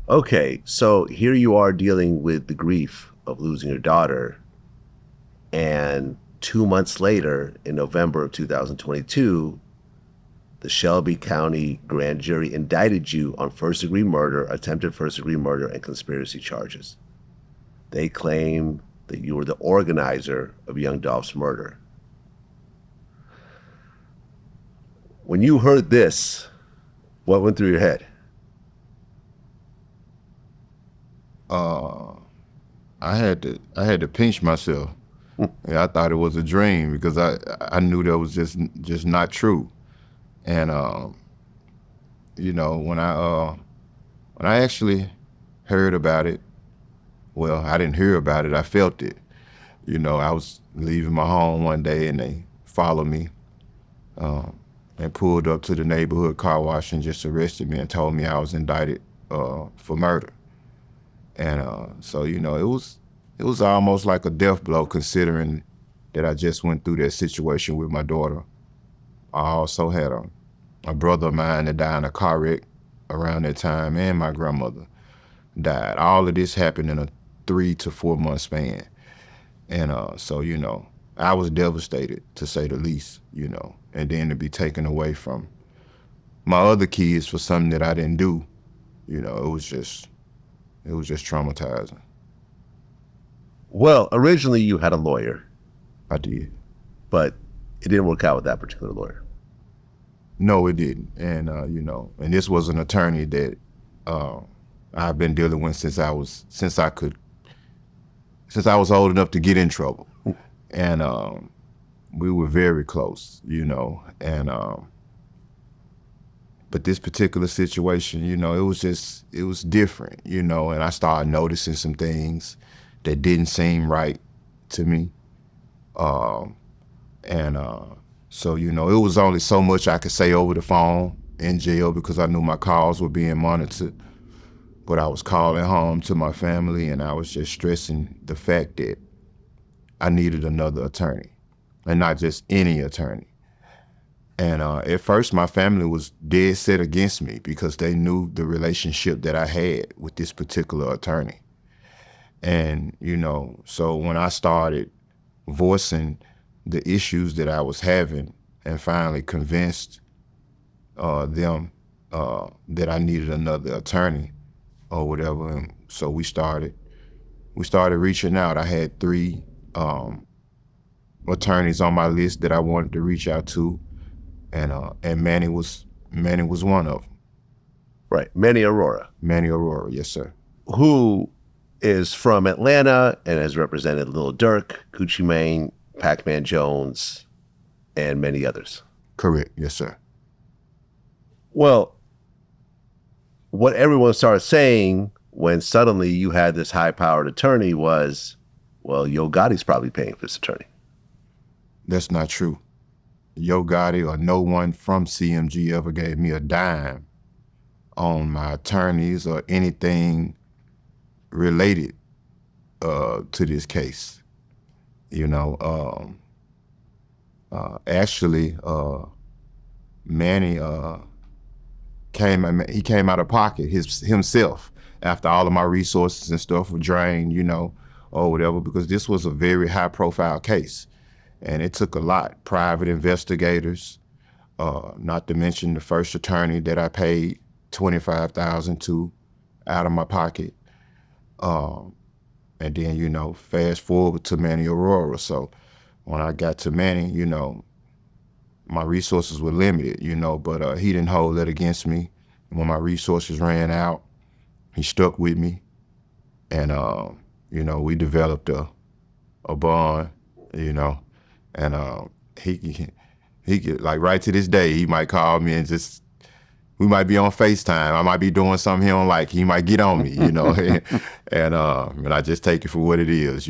Okay, so here you are dealing with the grief of losing your daughter, and 2 months later, in November of 2022, the Shelby County grand jury indicted you on first degree murder, attempted first degree murder, and conspiracy charges. They claim that you were the organizer of young Dolph's murder. When you heard this, what went through your head? Uh, I had to pinch myself. Yeah, I thought it was a dream because I knew that was just not true. And when I actually heard about it, well, I didn't hear about it. I felt it. I was leaving my home one day and they followed me and pulled up to the neighborhood car wash and just arrested me and told me I was indicted for murder. And so it was almost like a death blow considering that I just went through that situation with my daughter. I also had a brother of mine that died in a car wreck around that time, and my grandmother died. All of this happened in a 3 to 4 month span. And I was devastated, to say the least. And then to be taken away from my other kids for something that I didn't do, it was just traumatizing. Well, originally you had a lawyer, I did. but it didn't work out with that particular lawyer. No, it didn't. And this was an attorney that uh, I've been dealing with since I was old enough to get in trouble. And we were very close. And but this particular situation, it was different. And I started noticing some things that didn't seem right to me. Um, and so, it was only so much I could say over the phone in jail because I knew my calls were being monitored. But I was calling home to my family and I was just stressing the fact that I needed another attorney, and not just any attorney. And at first, my family was dead set against me because they knew the relationship that I had with this particular attorney. And, so when I started voicing the issues that I was having and finally convinced them that I needed another attorney or whatever, and so we started reaching out. I had three attorneys on my list that I wanted to reach out to, and Manny was one of them. Right. Manny Aurora, Manny Aurora, yes sir. who is from Atlanta and has represented Lil Durk, Gucci Mane, Pac-Man Jones, and many others. Correct, yes sir. Well, what everyone started saying when suddenly you had this high-powered attorney was, well, Yo Gotti's probably paying for this attorney. That's not true. Yo Gotti or no one from CMG ever gave me a dime on my attorneys or anything related to this case. Actually, Manny came out of pocket himself after all of my resources and stuff were drained, or whatever, because this was a very high profile case. And it took a lot. Private investigators, not to mention the first attorney that I paid $25,000 to out of my pocket. And then, fast forward to Manny Aurora. So when I got to Manny, my resources were limited, but he didn't hold that against me. When my resources ran out, he stuck with me. And, we developed a bond, and he could, like, right to this day, he might call me and we might be on FaceTime. I might be doing something he don't like. He might get on me, and I just take it for what it is.